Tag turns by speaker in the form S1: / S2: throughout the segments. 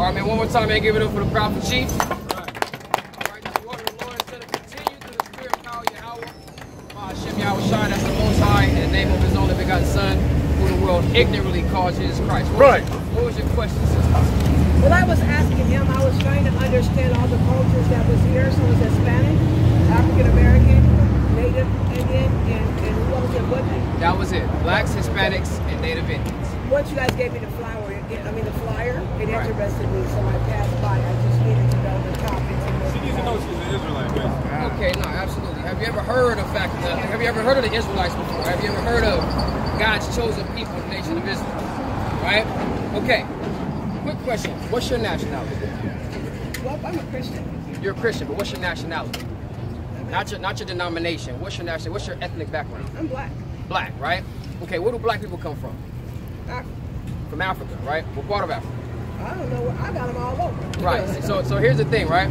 S1: All right, man, one more time, man, give it up for the prophet chief. All right, the word of the Lord said to continue through the spirit of power, Yahweh. Hashem Yahweh Shai, that's the Most High, in the name of his only begotten Son, who the world ignorantly calls Jesus Christ. What was your question, sister?
S2: Well, I was asking him, I was trying to understand all the cultures that was here. So it was Hispanic, African American, Native Indian, and what was it? What?
S1: That was it. Blacks, Hispanics, and Native Indians.
S2: Once you guys gave me the flyer, it interested me, so I passed by. I just needed to know the topics.
S3: She needs to know she's an Israelite, man.
S1: Okay, no, absolutely. Have you ever heard of have you ever heard of the Israelites before? Have you ever heard of God's chosen people, the nation of Israel? Right? Okay. Quick question. What's your nationality?
S2: Well, I'm a Christian.
S1: You're a Christian, but what's your nationality? Not your denomination. What's your nationality? What's your ethnic background?
S2: I'm black.
S1: Black, right? Okay, where do black people come from?
S2: Africa.
S1: From Africa, right? What part of Africa?
S2: I don't know. I got them all over.
S1: Right. So here's the thing, right?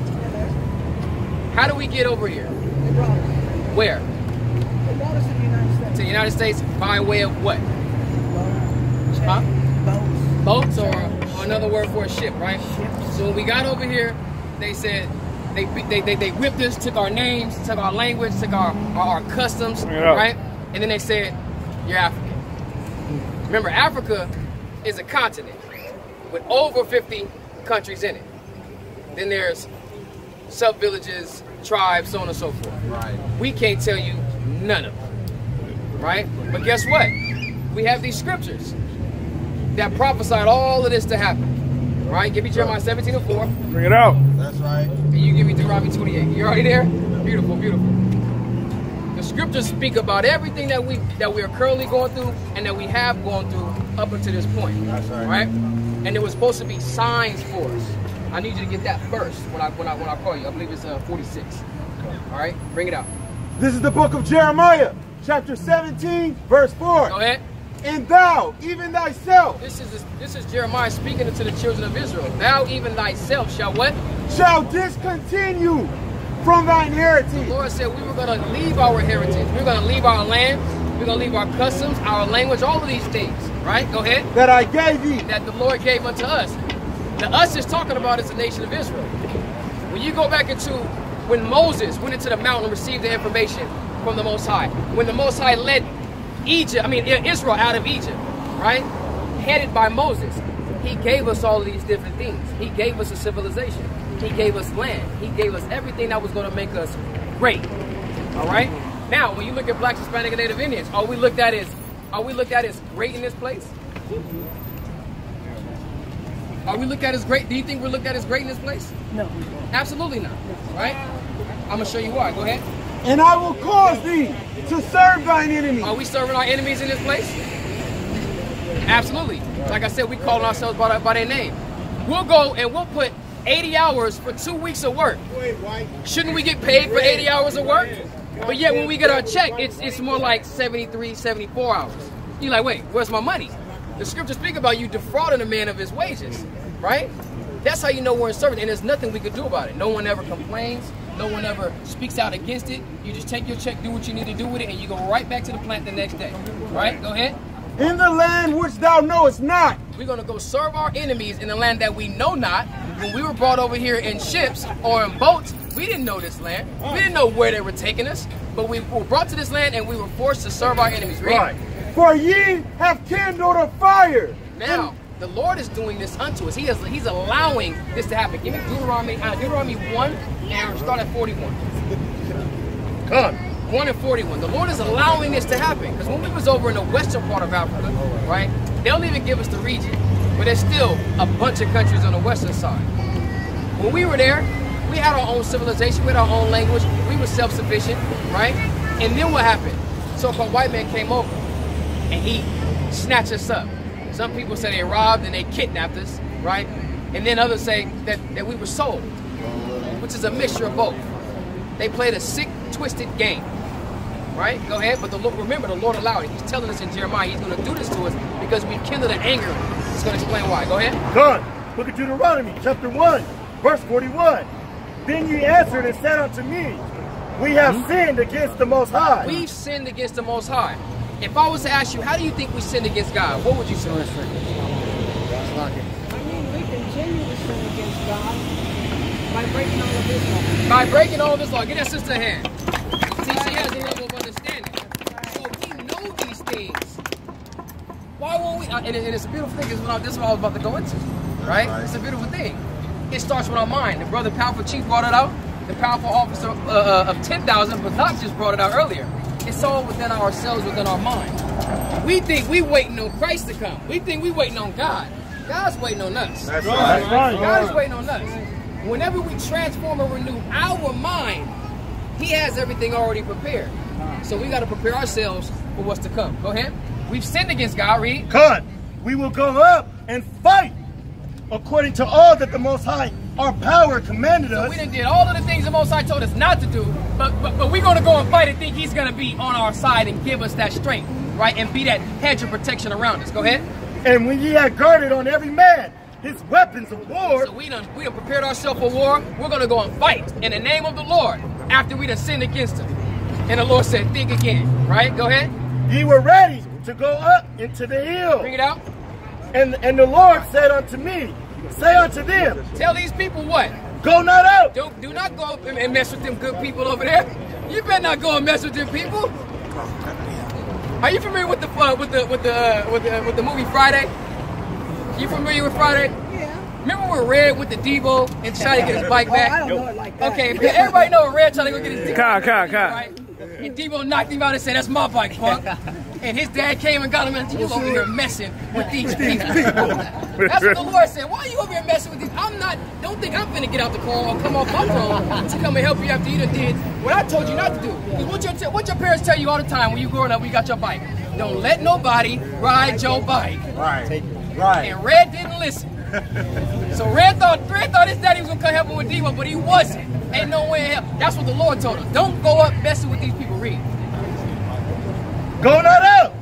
S1: How do we get over here?
S2: They brought us.
S1: Where?
S2: They brought us to the United States.
S1: To the United States by way of what?
S2: Boats.
S1: Huh?
S2: Boats.
S1: Boats, or another word for a ship, right?
S2: Ships.
S1: So when we got over here, they said they whipped us, took our names, took our language, took our customs, right? And then they said, you're African. Remember, Africa is a continent with over 50 countries in it. Then there's sub-villages, tribes, so on and so forth.
S3: Right.
S1: We can't tell you none of them, right? But guess what? We have these scriptures that prophesied all of this to happen, right? Give me Jeremiah 17:4.
S3: Bring it out. That's right.
S1: And you give me Deuteronomy 28. You already there? Beautiful, beautiful. The scriptures speak about everything that we are currently going through and that we have gone through up until this point.
S3: That's right.
S1: Right? And there was supposed to be signs for us. I need you to get that first when I call you. I believe it's 46. All right, bring it out.
S4: This is the book of Jeremiah, chapter 17, verse 4.
S1: Go ahead.
S4: And thou, even thyself,
S1: This is Jeremiah speaking to the children of Israel. Thou even thyself shall what?
S4: shall discontinue from thine heritage.
S1: The Lord said we were going to leave our heritage. We're going to leave our land. We're going to leave our customs, our language, all of these things. Right? Go ahead.
S4: That I gave thee.
S1: That the Lord gave unto us. The us is talking about is the nation of Israel. When you go back into when Moses went into the mountain and received the information from the Most High, when the Most High led Israel out of Egypt, right? Headed by Moses, he gave us all of these different things. He gave us a civilization. He gave us land. He gave us everything that was going to make us great. All right? Now, when you look at blacks, Hispanic, and Native Indians, are we looked at as great in this place? Are we looked at as great? Do you think we're looked at as great in this place?
S2: No.
S1: Absolutely not. Right? I'm going to show you why. Go ahead.
S4: And I will cause thee to serve thine enemies.
S1: Are we serving our enemies in this place? Absolutely. Like I said, we calling ourselves by their name. We'll go and we'll put 80 hours for 2 weeks of work. Shouldn't we get paid for 80 hours of work? But yet when we get our check, it's more like 73, 74 hours. You're like, wait, where's my money? The scriptures speak about you defrauding a man of his wages, right? That's how you know we're in service, and there's nothing we could do about it. No one ever complains. No one ever speaks out against it. You just take your check, do what you need to do with it, and you go right back to the plant the next day. Right? Go ahead.
S4: In the land which thou knowest not.
S1: We're going to go serve our enemies in the land that we know not. When we were brought over here in ships or in boats, we didn't know this land. We didn't know where they were taking us. But we were brought to this land and we were forced to serve our enemies.
S4: Right. For ye have kindled a fire.
S1: Now, the Lord is doing this unto us. He's allowing this to happen. Give me Deuteronomy 1 and start at 41.
S4: Come.
S1: 1 and 41. The Lord is allowing this to happen. Because when we was over in the western part of Africa, right, they don't even give us the region. But there's still a bunch of countries on the western side. When we were there, we had our own civilization, we had our own language, we were self-sufficient, right? And then what happened? So-called white man came over and he snatched us up. Some people say they robbed and they kidnapped us, right? And then others say that we were sold, which is a mixture of both. They played a sick, twisted game, right? Go ahead, but remember, the Lord allowed it. He's telling us in Jeremiah he's going to do this to us because we kindled an anger. He's going to explain why. Go ahead.
S4: Come. Look at Deuteronomy chapter 1, verse 41. Then ye answered and said unto me, we have sinned against the Most High.
S1: We've sinned against the Most High. If I was to ask you, how do you think we sinned against God? What would you say?
S2: I mean, we continue to sin breaking all of his laws.
S1: By breaking all of his law. Get that sister a hand. See, she has a level of understanding. So we know these things. Why won't we? And it's a beautiful thing. This is what I was about to go into. Right? It's a beautiful thing. It starts with our mind. The brother Powerful Chief brought it out. The powerful officer of 10,000, but Doc just brought it out earlier. It's all within ourselves, within our mind. We think we waiting on Christ to come. We think we waiting on God. God's waiting on us.
S3: That's right.
S1: God is waiting on us. Whenever we transform and renew our mind, He has everything already prepared. So we got to prepare ourselves for what's to come. Go ahead. We've sinned against God. Read.
S4: God, we will go up and fight according to all that the Most High, our power, commanded us.
S1: We done did all of the things the Most High told us not to do, but we're going to go and fight and think He's going to be on our side and give us that strength, right? And be that hedge of protection around us. Go ahead.
S4: And when ye had guarded on every man his weapons of war.
S1: So we done prepared ourselves for war. We're going to go and fight in the name of the Lord after we done sinned against Him. And the Lord said, think again, right? Go ahead.
S4: Ye were ready to go up into the hill.
S1: Bring it out.
S4: And the Lord said unto me, say unto them,
S1: tell these people what?
S4: Go not out.
S1: Do not go up and mess with them good people over there. You better not go and mess with them people. Are you familiar with the movie Friday? You familiar with Friday?
S2: Yeah.
S1: Remember when Red went to Debo and tried to get his bike back?
S2: I don't know it like that.
S1: Okay, everybody know Red tried to go get his
S3: Car.
S1: right? And Debo knocked him out and said, that's my bike, punk. And his dad came and got him, and you over here messing with these people. That's what the Lord said. Why are you over here messing with these? Don't think I'm finna get out the car or come off my phone to come and help you after you done did what I told you not to do. What your parents tell you all the time when you growing up when you got your bike? Don't let nobody ride your bike.
S3: Right.
S1: And Red didn't listen. So Red thought his daddy was gonna come help him with Debo, but he wasn't. Ain't no way in hell. That's what the Lord told us. Don't go up messing with these people. Read.
S4: Go not out,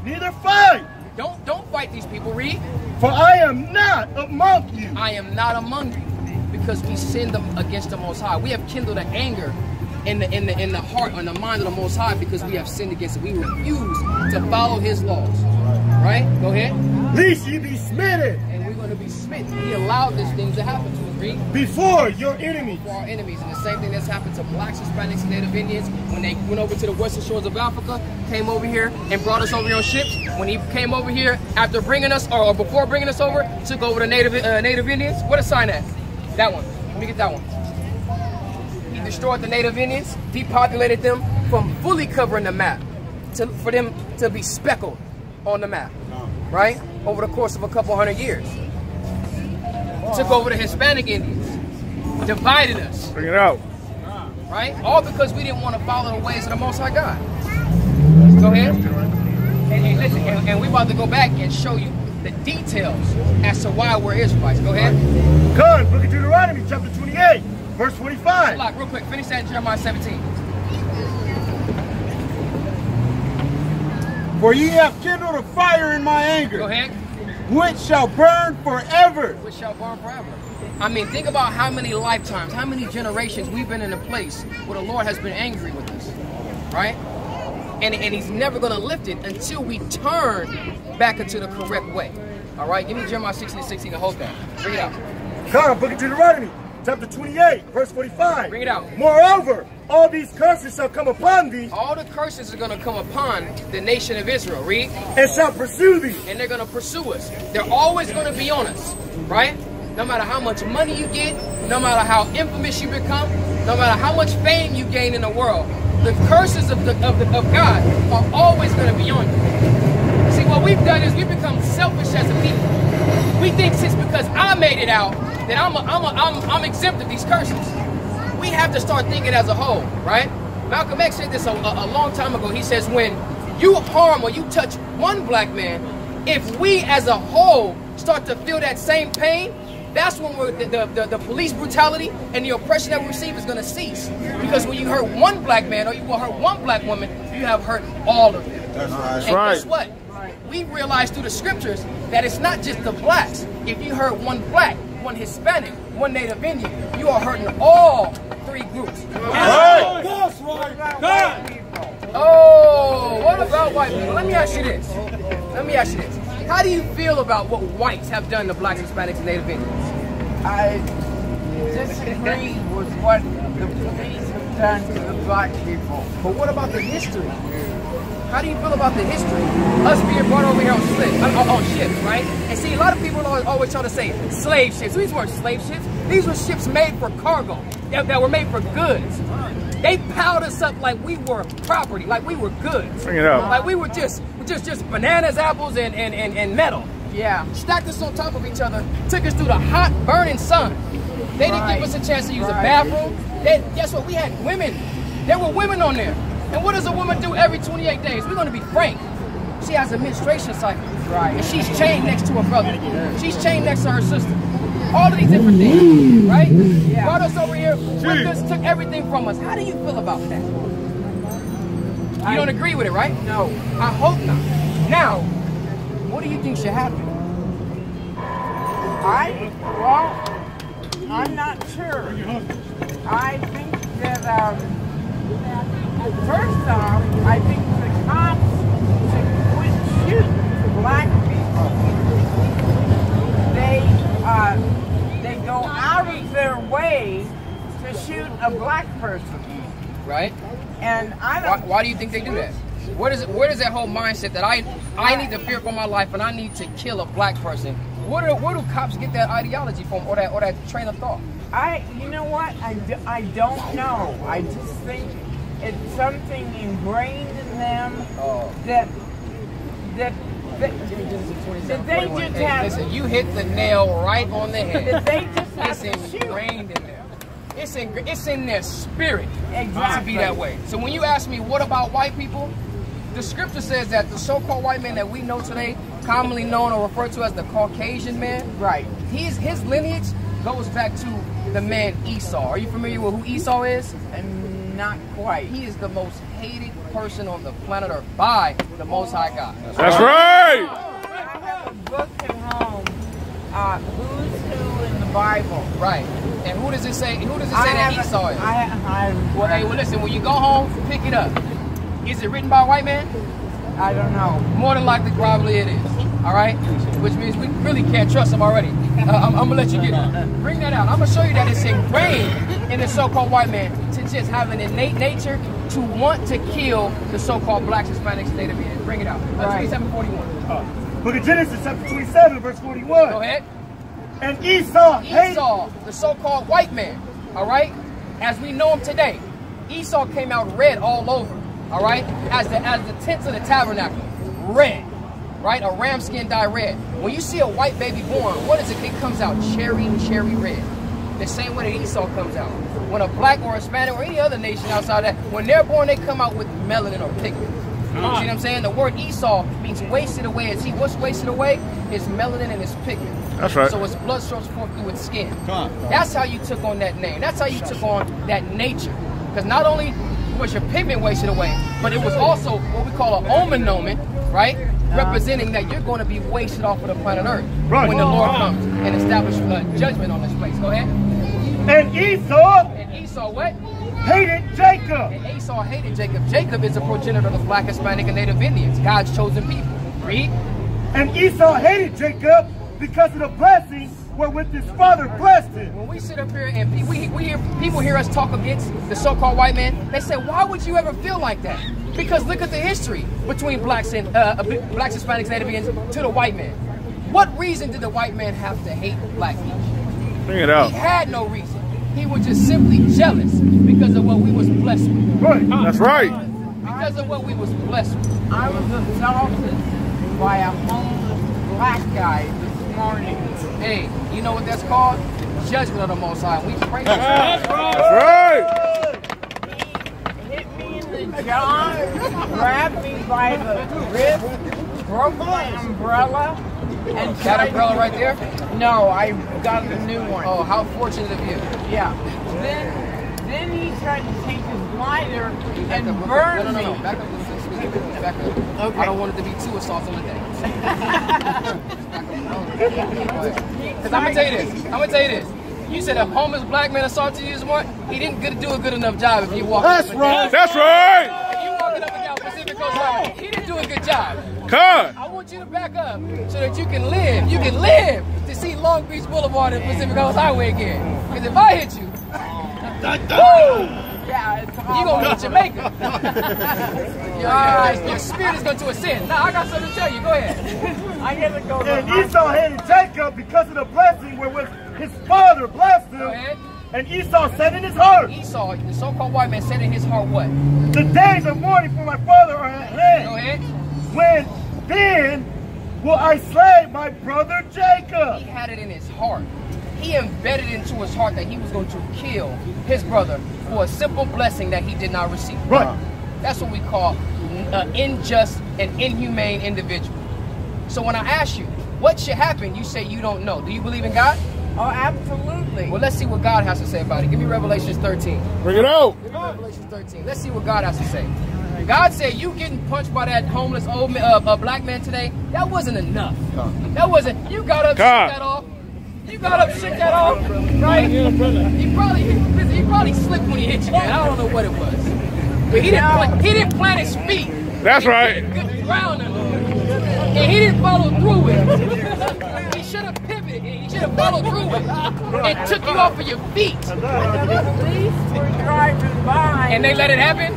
S4: neither fight.
S1: Don't fight these people. Read.
S4: For I am not among you.
S1: I am not among you, because we sinned against the Most High. We have kindled an anger in the heart, in the mind of the Most High, because we have sinned against it. We refuse to follow His laws. Right? Go ahead.
S4: Lest ye be smitten.
S1: And we're going to be smitten. He allowed this thing to happen to us. Read.
S4: Before your enemies.
S1: For our enemies. And the same thing that's happened to blacks, Hispanics, and Native Indians when they went over to the western shores of Africa, came over here and brought us over here on ships. When he came over here after bringing us, or before bringing us over, took over the Native Indians. What a sign at? That one. Let me get that one. He destroyed the Native Indians, depopulated them from fully covering the map for them to be speckled on the map, right? Over the course of a couple hundred years. Took over the Hispanic Indians, divided us.
S3: Bring it out.
S1: Right? All because we didn't want to follow the ways of the Most High God. Go ahead. And listen, and we're about to go back and show you the details as to why we're Israelites. Go ahead.
S4: Come, Book of Deuteronomy, chapter 28, verse 45.
S1: Look, real quick, finish that in Jeremiah 17.
S3: For ye have kindled a fire in my anger.
S1: Go ahead.
S3: Which shall burn forever.
S1: Which shall burn forever. I mean, think about how many lifetimes, how many generations we've been in a place where the Lord has been angry with us, right? And He's never going to lift it until we turn back into the correct way. All right, give me Jeremiah 16:16 to hold that. Bring it out.
S4: Come, Book of Deuteronomy, chapter 28, verse 45.
S1: Bring it out.
S4: Moreover, all these curses shall come upon thee.
S1: All the curses are going to come upon the nation of Israel. Read.
S4: And shall pursue thee.
S1: And they're going to pursue us. They're always going to be on us, right? No matter how much money you get, no matter how infamous you become, no matter how much fame you gain in the world, the curses of God are always going to be on you. See, what we've done is we've become selfish as a people. We think since because I made it out that I'm exempt of these curses. We have to start thinking as a whole, right? Malcolm X said this a long time ago. He says, when you harm or you touch one black man, if we as a whole start to feel that same pain, that's when the police brutality and the oppression that we receive is going to cease. Because when you hurt one black man or you will hurt one black woman, you have hurt all of them.
S3: That's right.
S1: And guess what? We realize through the scriptures that it's not just the blacks. If you hurt one black, one Hispanic, one Native Indian, you are hurting all three groups.
S3: Right. That's right. God.
S1: Oh, what about white people? Let me ask you this. How do you feel about what whites have done to blacks, Hispanics, and Native Indians?
S5: disagree with what the police have done to the black people.
S1: But what about the history? How do you feel about the history? Us being brought over here on ships, right? And see, a lot of people always try to say slave ships. These weren't slave ships. These were ships made for cargo, that were made for goods. They piled us up like we were property, like we were goods.
S6: Bring it up.
S1: Like we were just bananas, apples, and metal.
S5: Yeah.
S1: Stacked us on top of each other, took us through the hot, burning sun. They didn't give us a chance to use a bathroom. Guess what? We had women. There were women on there. And what does a woman do every 28 days? We're going to be frank. She has a menstruation cycle.
S5: Right.
S1: And she's chained next to her brother. She's chained next to her sister. All of these different things, right?
S5: Yeah.
S1: Brought us over here, whipped us, took everything from us. How do you feel about that? You don't agree with it, right?
S5: No.
S1: I hope not. Now, what do you think should happen?
S5: I'm not sure. I think that, first off, I think the cops should quit shooting black people. They go out of their way to shoot a black person.
S1: Right?
S5: And I don't...
S1: Why do you think they do that? Where does that whole mindset that I need to fear for my life and I need to kill a black person? Where do cops get that ideology from, or that train of thought?
S5: You know what? I don't know. I just think it's something ingrained in them that they just have.
S1: Listen, you hit the nail right on the head.
S5: That they just have
S1: It's
S5: to
S1: ingrained in them. It's in their spirit
S5: Exactly.
S1: to be that way. So when you ask me, what about white people? The scripture says that the so-called white man that we know today, commonly known or referred to as the Caucasian man,
S5: Right.
S1: his lineage goes back to the man Esau. Are you familiar with who Esau is?
S5: And not quite.
S1: He is the most hated person on the planet Earth by the Most High God.
S6: That's right.
S5: I have a book at home, Who's Who in the Bible.
S1: Right. And who does it say? Who does it say that Esau is? Well, hey, listen. When you go home, pick it up. Is it written by a white man?
S5: I don't know.
S1: More than likely, probably it is. All right, which means we really can't trust him already. I'm gonna let you get it. Bring that out. I'm gonna show you that it's ingrained in the so-called white man to just have an innate nature to want to kill the so-called blacks, Hispanics, and Native Indians. Bring it out. 27:41.
S4: Book of Genesis, chapter 27, verse 41.
S1: Go ahead.
S4: And Esau hated.
S1: Esau, the so-called white man. All right, as we know him today, Esau came out red all over. All right, as the tents of the tabernacle, red. Right, a ram skin dyed red. When you see a white baby born, what is it? It comes out cherry red. The same way that Esau comes out. When a black or Hispanic or any other nation outside that, when they're born, they come out with melanin or pigment. You see what I'm saying? The word Esau means wasted away. As what's wasted away? His melanin and his pigment.
S6: That's right.
S1: So its blood shows forth through its skin. That's how you took on that name. That's how you took on that nature. Because not only was your pigment wasted away, but it was also what we call an omen nomen, right? Representing that you're going to be wasted off of the planet Earth when the Lord comes and establishes judgment on this place. Go ahead.
S4: And Esau
S1: what?
S4: hated Jacob.
S1: And Esau hated Jacob. Jacob is a progenitor of the black, Hispanic, and Native Indians, God's chosen people. Read.
S4: And Esau hated Jacob because of the blessing wherewith his father blessed him.
S1: When we sit up here and people hear us talk against the so-called white man, they say, why would you ever feel like that? Because look at the history between blacks, Hispanics, Native Indians to the white man. What reason did the white man have to hate black people?
S6: Bring it out.
S1: He had no reason. He was just simply jealous because of what we was blessed with.
S4: Right.
S6: That's right.
S1: Because of what we was blessed with.
S5: I was assaulted by a homeless black guy this morning.
S1: Hey, you know what that's called? Judgment of the Most High. We pray.
S6: That's right.
S5: He hit me in the jaw, grabbed me by the wrist, broke my umbrella, and
S1: That umbrella right there?
S5: No, I got a new one.
S1: Oh, how fortunate of you.
S5: Yeah. Then he tried to take his lighter and
S1: No,
S5: burn me.
S1: Back up. Excuse me. Back up.
S5: Okay.
S1: I don't want it to be two assaults on the day. Because I'm going to tell you this. You said a homeless black man assaulted you this morning. He didn't do a good enough job if you walked
S3: That's
S1: up and
S3: right.
S6: That's right.
S1: If you walking up and down Pacific Coast Highway, he didn't do a good job.
S6: God.
S1: I want you to back up so that you can live. You can live to see Long Beach Boulevard and Pacific Coast Highway again. Because if I hit you, woo!
S5: Yeah, it's
S1: You're going to be in Jamaica. Your spirit is going to ascend. Now, I got something to tell you. Go ahead.
S5: I gotta go.
S4: And Esau hated Jacob because of the blessing wherewith his father blessed him.
S1: Go ahead.
S4: And Esau said in his heart,
S1: Esau, the so-called white man, said in his heart what?
S4: the days of mourning for my father are at hand.
S1: Go ahead.
S4: When then will I slay my brother Jacob?
S1: He had it in his heart. He embedded into his heart that he was going to kill his brother for a simple blessing that he did not receive.
S4: Right.
S1: That's what we call an unjust and inhumane individual. So when I ask you, what should happen, you say you don't know. Do you believe in God?
S5: Oh, absolutely.
S1: Well, let's see what God has to say about it. Give me Revelation 13.
S6: Bring it out.
S1: Give me Revelation 13. Let's see what God has to say. God said you getting punched by that homeless old black man today, that wasn't enough. That wasn't, you got up, shook that off. You got up, shook that off, right? He probably slipped when he hit you, man. I don't know what it was. But he didn't plant his feet.
S6: That's right.
S1: Good ground under him. And he didn't follow through with it. He should have pivoted. He should have followed through with it. And took you off of your feet.
S5: The police were driving by.
S1: And they let it happen?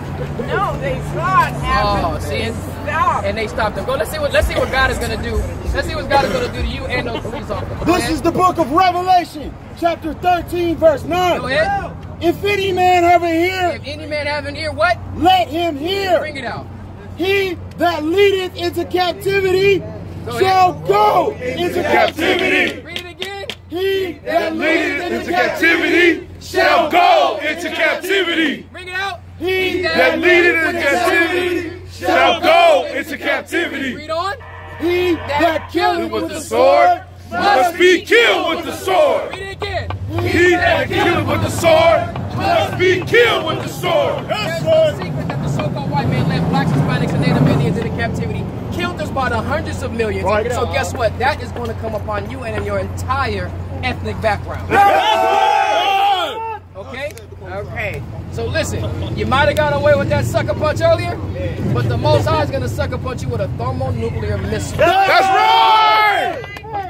S5: No, they saw it happen.
S1: Oh, see it?
S5: Stop.
S1: And they stopped him. Go. Let's see what God is gonna do. Let's see what God is gonna do to you and those police officers.
S3: This is the book of Revelation, chapter 13, verse 9.
S1: Go ahead.
S3: If any man have an ear,
S1: If any man have an ear, what?
S3: let him hear.
S1: Bring it out.
S3: He that leadeth into captivity shall go into captivity.
S1: Read it again.
S3: He that leadeth into
S6: captivity shall go into captivity.
S1: Bring it out.
S3: He
S6: That leadeth into captivity shall go into captivity.
S1: Read on.
S3: He that killeth
S6: With the sword must be killed with the sword.
S1: Read it again.
S6: He that killeth with the sword must be killed with the sword.
S1: There's no secret that the so-called white man led blacks, Hispanics, and Native Indians into captivity, killed us by the hundreds of millions.
S4: Right.
S1: So guess what? That is going to come upon you and in your entire ethnic background. Okay?
S5: Okay.
S1: So listen, you might have got away with that sucker punch earlier, but the Most High is going to sucker punch you with a thermonuclear missile.
S6: That's right.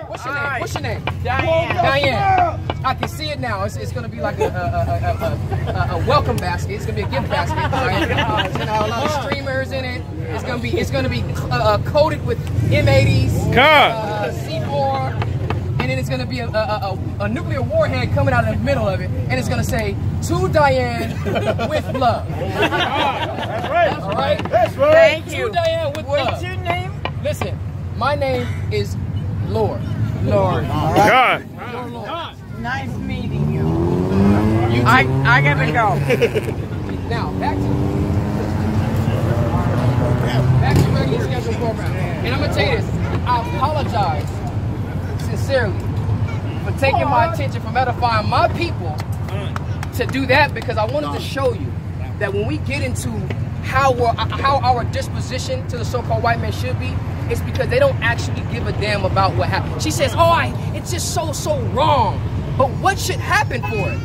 S1: What's your name? What's your name?
S5: Diane.
S1: Diane. I can see it now. It's going to be like a welcome basket. It's going to be a gift basket. Right? It's going to have a lot of streamers in it. It's going to be coated with M80s, C4, and then it's going to be a nuclear warhead coming out of the middle of it, and it's going to say, "To Diane with love."
S4: That's right.
S1: All right.
S4: That's right.
S5: Thank you.
S1: To Diane with love.
S5: What's your name?
S1: Listen, my name is Lord.
S5: Lord.
S6: God.
S5: Nice meeting you. I gotta go.
S1: Now, back to regular scheduled program. And I'm going to tell you this. I apologize sincerely for taking my attention from edifying my people to do that, because I wanted to show you that when we get into how our disposition to the so-called white man should be, it's because they don't actually give a damn about what happened. She says, it's just so wrong. But what should happen for it?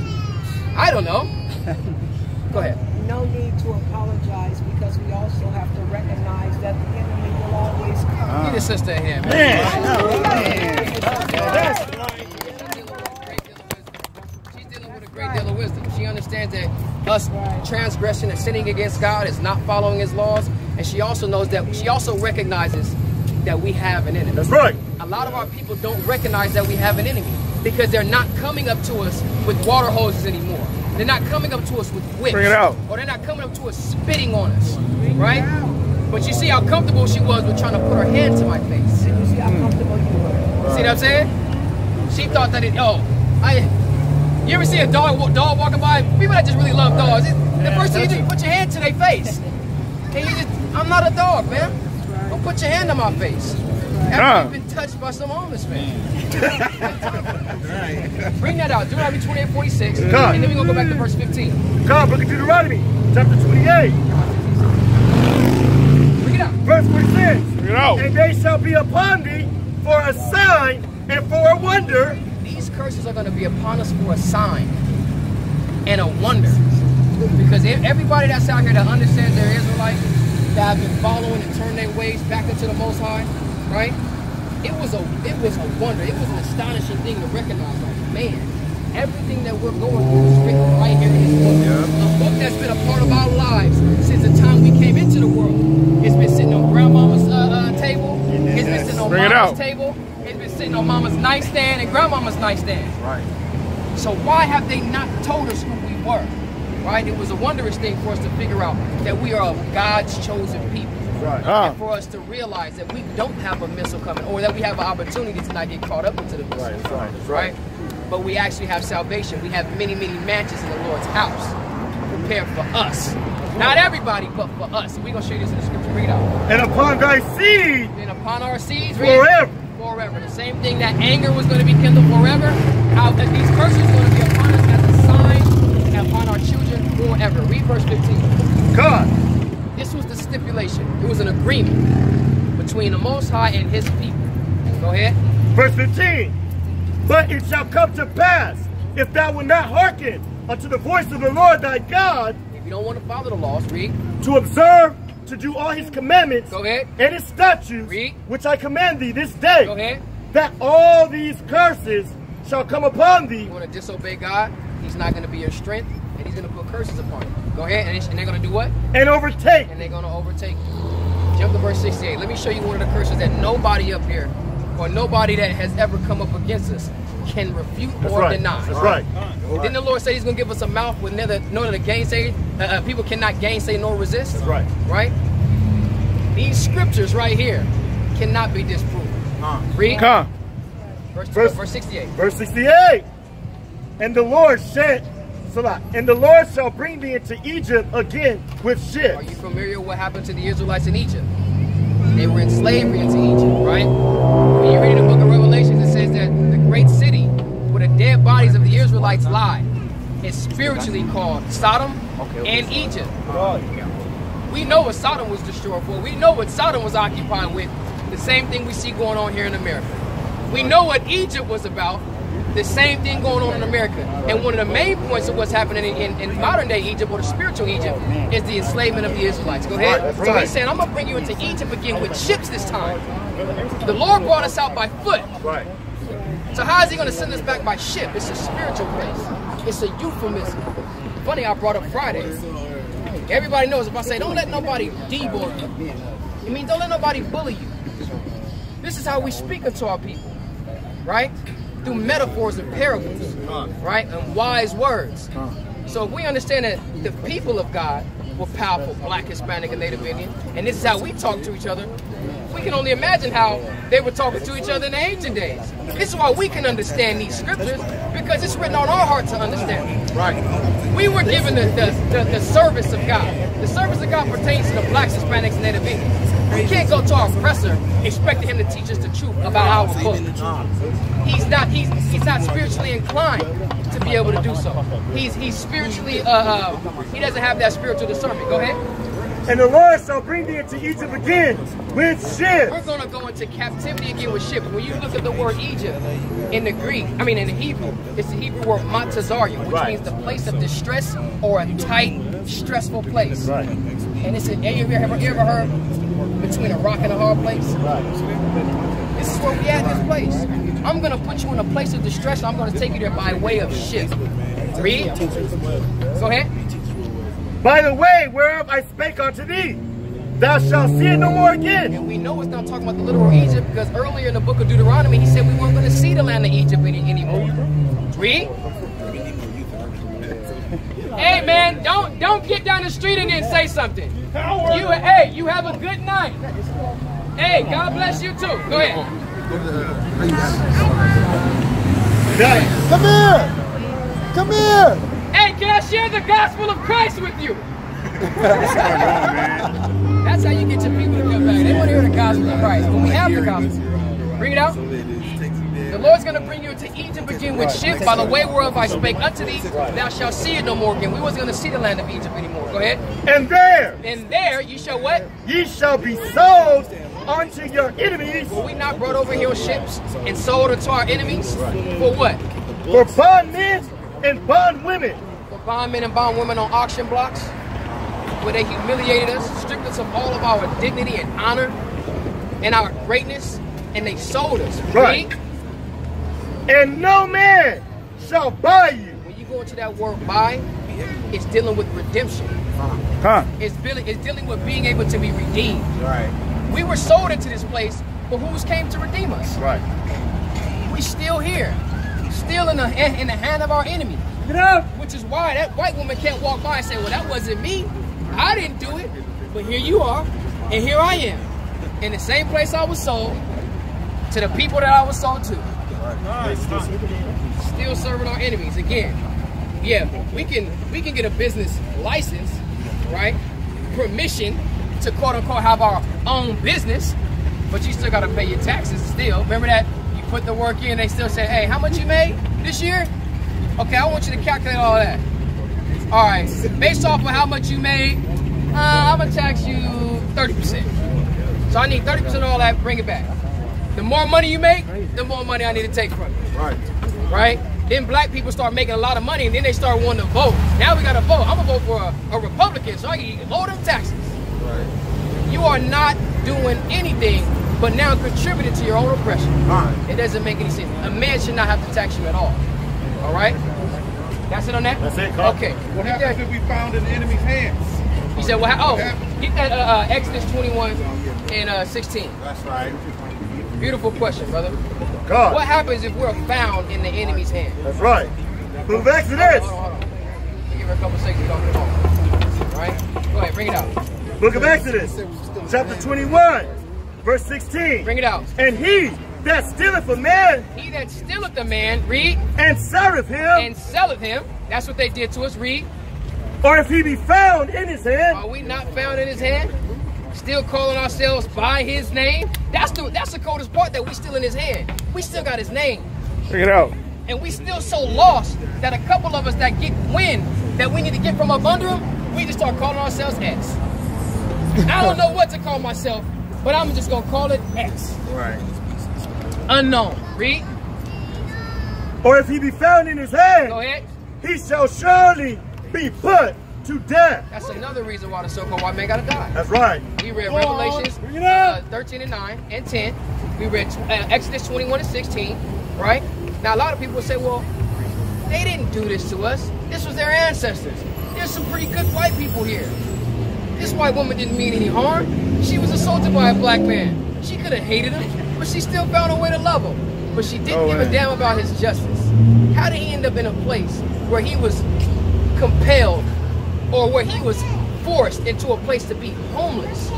S1: I don't know. Go ahead.
S2: No need to apologize, because we also have to recognize that the enemy will always come.
S1: Get a sister in here, man. She's dealing with a great deal of wisdom. She understands that us transgression and sinning against God is not following His laws, and she also knows that. She also recognizes that we have an enemy.
S4: That's right.
S1: A lot of our people don't recognize that we have an enemy because they're not coming up to us with water hoses anymore. They're not coming up to us with whips.
S6: Bring it out.
S1: Or they're not coming up to us spitting on us, right? But you see how comfortable she was with trying to put her hand to my face.
S2: And you see how comfortable you were.
S1: See what I'm saying? She thought that you ever see a dog walking by? People that just really love dogs, the first thing you do, you put your hand to their face. And I'm not a dog, man. Don't put your hand on my face. After you've been touched by some homeless man. Bring that out. Deuteronomy 28:46. And then we're going to go back to verse 15.
S4: Come, look at Deuteronomy, chapter 28.
S1: Bring it out.
S4: Verse 46.
S6: Bring it out.
S4: And they shall be upon thee for a sign and for a wonder.
S1: These curses are going to be upon us for a sign and a wonder. Because everybody that's out here that understands they're Israelite, that have been following and turned their ways back into the Most High, right? It was a wonder. It was an astonishing thing to recognize. Like, man, everything that we're going through is written right here in this book. A book that's been a part of our lives since the time we came into the world. It's been sitting on grandmama's table. It's been sitting on mama's table. It's been sitting on mama's nightstand and grandmama's nightstand. Right. So why have they not told us who we were? Right? It was a wondrous thing for us to figure out that we are God's chosen people. Right. And for us to realize that we don't have a missile coming, or that we have an opportunity to not get caught up into the missile. Right. But we actually have salvation. We have many, many mansions in the Lord's house prepared for us. Not everybody, but for us. So we're going to show you this in the scripture. Read out.
S4: And upon thy seed.
S1: And upon our seeds.
S4: Forever.
S1: Forever. The same thing, that anger was going to be kindled forever. How that these curses are going to be upon us as a sign, and upon our children forever. Read verse 15.
S4: God.
S1: This was the stipulation. It was an agreement between the Most High and his people. Go ahead.
S4: Verse 15. But it shall come to pass, if thou wilt not hearken unto the voice of the Lord thy God,
S1: if you don't want to follow the laws, read.
S4: To observe, to do all his commandments,
S1: go ahead,
S4: and his statutes,
S1: read,
S4: which I command thee this day,
S1: go ahead,
S4: that all these curses shall come upon thee.
S1: You want to disobey God, he's not going to be your strength, and he's going to put curses upon you. Go ahead, and they're going to do what?
S4: And overtake.
S1: And they're going to overtake you. Jump to verse 68. Let me show you one of the curses that nobody up here, or nobody that has ever come up against us, can refute or deny.
S4: That's right.
S1: Didn't the Lord say he's going to give us a mouth with none of the gainsay? People cannot gainsay nor resist.
S4: That's right.
S1: Right? These scriptures right here cannot be disproven. Read. Verse 68.
S4: Verse 68. And the Lord said, and the Lord shall bring thee into Egypt again with ships.
S1: Are you familiar with what happened to the Israelites in Egypt? They were in slavery into Egypt, right? When you read in the book of Revelation, it says that the great city where the dead bodies of the Israelites lie is spiritually called Sodom and Egypt. We know what Sodom was destroyed for. We know what Sodom was occupied with. The same thing we see going on here in America. We know what Egypt was about. The same thing going on in America. And one of the main points of what's happening in modern day Egypt, or the spiritual Egypt, is the enslavement of the Israelites. Go ahead. So he's saying, I'm going to bring you into Egypt again with ships this time. The Lord brought us out by foot.
S4: Right.
S1: So how is he going to send us back by ship? It's a spiritual place. It's a euphemism. Funny, I brought up Friday. Everybody knows if I say, don't let nobody debully you, it means don't let nobody bully you. This is how we speak unto our people, right? Through metaphors and parables, right? And wise words. So if we understand that the people of God were powerful, black, Hispanic, and Native Indian, and this is how we talk to each other, we can only imagine how they were talking to each other in the ancient days. This is why we can understand these scriptures, because it's written on our heart to understand them. Right. We were given the service of God. The service of God pertains to the blacks, Hispanics, and Native Indians. We can't go to our oppressor expecting him to teach us the truth about our book. He's not spiritually inclined to be able to do so. He's spiritually he doesn't have that spiritual discernment. Go ahead.
S4: And the Lord shall bring thee into Egypt again with ships.
S1: We're going to go into captivity again with ships. When you look at the word Egypt in the Greek, in the Hebrew, it's the Hebrew word matazarium, which means the place of distress or a tight, stressful place.
S4: Right.
S1: And it's you ever heard between a rock and a hard place?
S4: Right.
S1: This is where we at in this place. I'm going to put you in a place of distress. I'm going to take you there by way of ship. Read. Go ahead.
S4: By the way whereof I spake unto thee, thou shalt see it no more again.
S1: And we know it's not talking about the literal Egypt, because earlier in the book of Deuteronomy, he said we weren't going to see the land of Egypt anymore. Read. Hey man, don't get down the street and then say something. You have a good night. Hey, God bless you too. Go ahead.
S3: Come here. Come here.
S1: Hey, can I share the gospel of Christ with you? That's how you get your people to come back. They want to hear the gospel of Christ. When we have the gospel, bring it out. The Lord's going to bring you into Egypt again with ships. By the way whereof I spake unto thee, thou shalt see it no more again. We wasn't going to see the land of Egypt anymore. Go ahead.
S4: And there
S1: you shall what?
S4: Ye shall be sold unto your enemies.
S1: Were we not brought over here on ships and sold unto our enemies? For what?
S4: For bondmen and bondwomen.
S1: For bondmen and bondwomen on auction blocks? where they humiliated us, stripped us of all of our dignity and honor and our greatness, and they sold us.
S4: Right. And no man shall buy you.
S1: When you go into that word buy, it's dealing with redemption. It's dealing with being able to be redeemed.
S4: Right.
S1: We were sold into this place, but who's came to redeem us?
S4: Right.
S1: We still here, still in the hand of our enemy.
S3: Get up.
S1: Which is why that white woman can't walk by and say, well, that wasn't me. I didn't do it. But here you are, and here I am. In the same place I was sold, to the people that I was sold to. Still serving our enemies. Again, yeah, we can get a business license, right? Permission to quote unquote have our own business, but you still gotta pay your taxes still. Remember that? You put the work in, they still say, hey, how much you made this year? Okay, I want you to calculate all that. All right, based off of how much you made, I'm gonna tax you 30%. So I need 30% of all that, bring it back. The more money you make, the more money I need to take from you.
S4: Right.
S1: Right? Then black people start making a lot of money, and then they start wanting to vote. Now we gotta vote. I'm gonna vote for a Republican, so I can lower them taxes.
S4: Right.
S1: You are not doing anything but now contributing to your own oppression.
S4: Right.
S1: It doesn't make any sense. A man should not have to tax you at all. All right? That's it on that?
S4: That's it, Carl.
S1: Okay.
S6: What happens if we found in the enemy's hands?
S1: He said, well, get that Exodus 21 and 16.
S4: That's right.
S1: Beautiful question, brother.
S4: God.
S1: What happens if we're found in the enemy's hand?
S4: That's right. Book of Exodus.
S1: Hold on. Give her a couple seconds. Don't get on. All right? Go ahead, bring it out.
S4: Book of Exodus, chapter 21, verse 16.
S1: Bring it out.
S4: And he that stealeth a man,
S1: He that stealeth a man, read,
S4: and serveth him,
S1: and selleth him. That's what they did to us, read.
S4: or if he be found in his hand,
S1: Are we not found in his hand? Still calling ourselves by his name? That's the coldest part, that we still in his hand. We still got his name.
S4: check it out.
S1: And we still so lost that a couple of us that get wind that we need to get from up under him, we just start calling ourselves X. I don't know what to call myself, but I'm just gonna call it X.
S4: Right.
S1: Unknown. Read.
S4: Or if he be found in his hand,
S1: Go ahead.
S4: he shall surely be put to death.
S1: That's another reason why the so-called white man gotta die.
S4: That's right.
S1: We read Revelations 13 and 9 and 10. We read Exodus 21 and 16, right? Now, a lot of people will say, well, they didn't do this to us. This was their ancestors. There's some pretty good white people here. This white woman didn't mean any harm. She was assaulted by a black man. She could have hated him, but she still found a way to love him. But she didn't give a damn about his justice. How did he end up in a place where he was compelled, or where he was forced into a place to be homeless?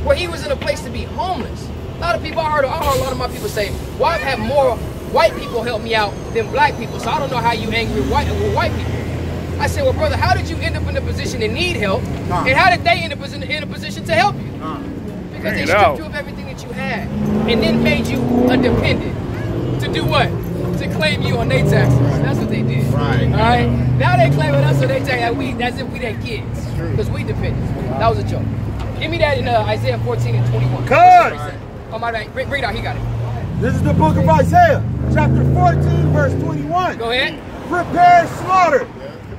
S1: Where he was in a place to be homeless. A lot of people, I heard a lot of my people say, well, I've had more white people help me out than black people, so I don't know how you angry with white people. I said, well, brother, how did you end up in a position to need help? And how did they end up in a position to help you? Because they stripped you of everything that you had and then made you a dependent. To do what? To claim you on their taxes. That's what they did.
S4: Right.
S1: All right? Now they claiming us on their taxes as if we their kids. Because we dependents. That was a joke. Give me that in Isaiah 14 and 21.
S4: Good.
S1: Oh, my bad. Bring it out. He got it.
S3: This is the book of Isaiah, chapter 14, verse 21.
S1: Go ahead.
S3: Prepare slaughter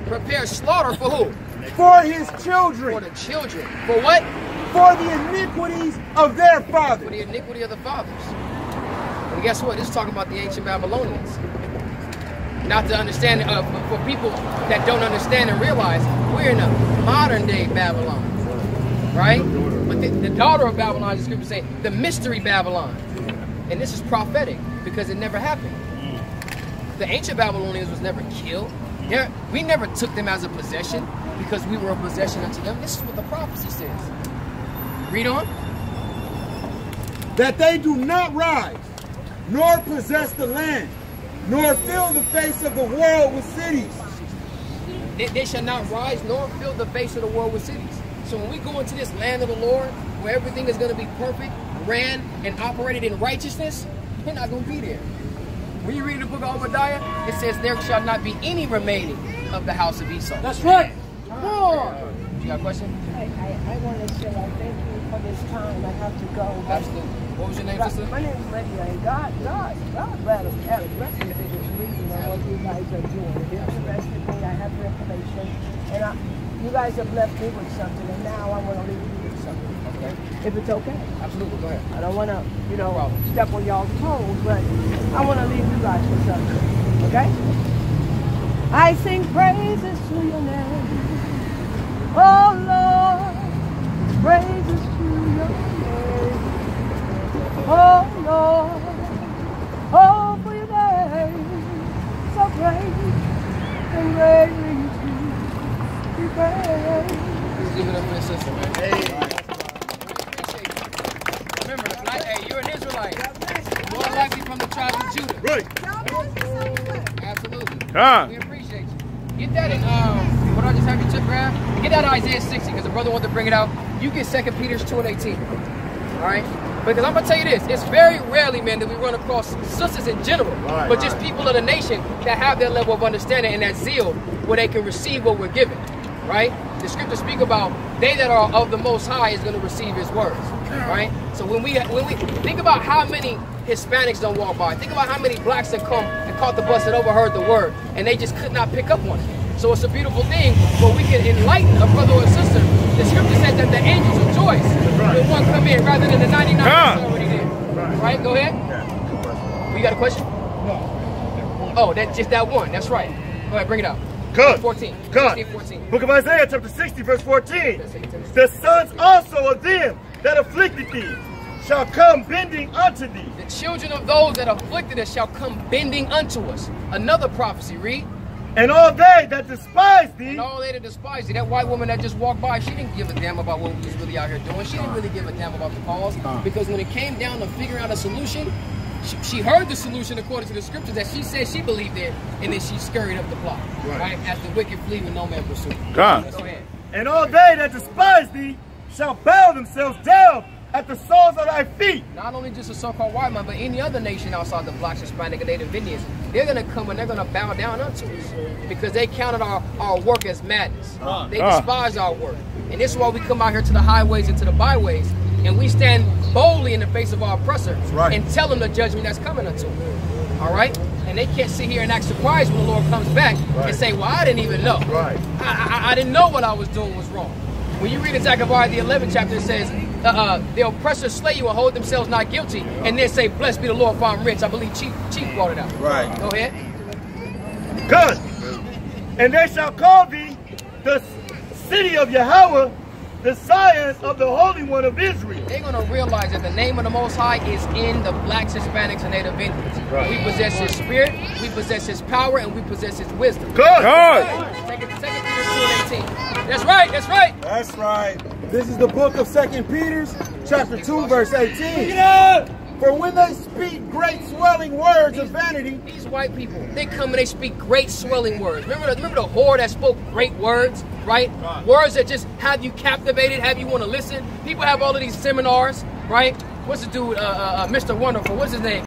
S1: Prepare slaughter for who?
S3: for his
S1: For
S3: children,
S1: the children. For what?
S3: for the iniquities of their
S1: For
S3: fathers.
S1: the iniquity of the fathers. And guess what? This is talking about the ancient Babylonians. Not to understand, for people that don't understand and realize, we're in a modern day Babylon. Right? But the daughter of Babylon, the scripture say, the mystery Babylon. And this is prophetic because it never happened. The ancient Babylonians was never killed. We never took them as a possession because we were a possession unto them. This is what the prophecy says. Read on.
S3: That they do not rise, nor possess the land, nor fill the face of the world with cities.
S1: They shall not rise nor fill the face of the world with cities. So when we go into this land of the Lord, where everything is going to be perfect, ran and operated in righteousness, we're not going to be there. When you read the book of Obadiah, it says there shall not be any remaining of the house of Esau.
S3: That's right.
S1: More. You got a question?
S2: I want to say I thank you for this time. I have to go.
S1: Absolutely. What was your name, sister?
S2: My name is Lydia, and God had a blessing me this reading on what you guys are doing. It interested me. I have the information, and You guys have left me with something, and now I want to leave you with something. Okay? If it's okay.
S1: Absolutely, go ahead.
S2: I don't want to, you know, step on y'all's toes, but I want to leave you guys with something. Okay? I sing praises to your name. Oh Lord, praises to your name. Oh Lord, oh for your name, so great and greatly to be praised.
S1: Let's give it up for the sister, man. Hey. Remember, hey, you're an Israelite. More likely from the tribe of Judah.
S6: Right.
S1: Absolutely.
S6: Huh.
S1: We appreciate you. Get that in, what I just have you tip grab? Get that Isaiah 60, because the brother wanted to bring it out. You get 2 Peter 2:18. Alright? Because I'm going to tell you this, it's very rarely, man, that we run across sisters in general, but just people of the nation that have that level of understanding and that zeal where they can receive what we're given. Right? The scriptures speak about they that are of the Most High is going to receive His words. Right? So when we think about how many Hispanics don't walk by, think about how many blacks that come and caught the bus and overheard the word, and they just could not pick up on it. So it's a beautiful thing where we can enlighten a brother or sister. The scripture said that the angels rejoice when one come in rather than the 99 that's already there. Right? Go ahead. You got a question? No. Oh, that's just that one. That's right. Go ahead, bring it out.
S4: Good.
S1: 14.
S4: Good.
S1: 16, 14.
S4: Book of Isaiah, chapter 60, verse 14. The sons also of them that afflicted thee shall come bending unto thee.
S1: The children of those that afflicted us shall come bending unto us. Another prophecy, read.
S4: And all they that despise thee.
S1: And all they that despise thee. That white woman that just walked by, she didn't give a damn about what we was really out here doing. She didn't really give a damn about the cause. Because when it came down to figuring out a solution, she heard the solution according to the scriptures that she said she believed in, and then she scurried up the block. Right? As the wicked flee when no man pursue. Go ahead.
S4: And all they that despise thee shall bow themselves down at the soles of thy feet.
S1: Not only just a so-called white man, but any other nation outside the blacks, Hispanic, and Native Indians, they're going to come and they're going to bow down unto us because they counted our work as madness. They despise our work. And this is why we come out here to the highways and to the byways, and we stand boldly in the face of our oppressors and tell them the judgment that's coming unto them. All right? And they can't sit here and act surprised when the Lord comes back and say, well, I didn't even know. I didn't know what I was doing was wrong. When you read in Zechariah the 11th chapter, it says, the oppressors slay you and hold themselves not guilty, and then say, blessed be the Lord, for I'm rich. I believe Chief brought it out. Right. Go ahead.
S4: Good. And they shall call thee the city of Yahweh, the Zion of the Holy One of Israel.
S1: They're going to realize that the name of the Most High is in the blacks, Hispanics, and Native Indians. We possess His spirit, we possess His power, and we possess His wisdom.
S4: Good.
S1: Take it to 2 Peter 2:18. That's right, that's right.
S3: That's right. This is the book of 2 Peter, chapter 2, verse 18. For when they speak great swelling words of vanity.
S1: These white people, they come and they speak great swelling words. Remember the whore that spoke great words, right? Words that just have you captivated, have you want to listen. People have all of these seminars, right? What's the dude, Mr. Wonderful, what's his name?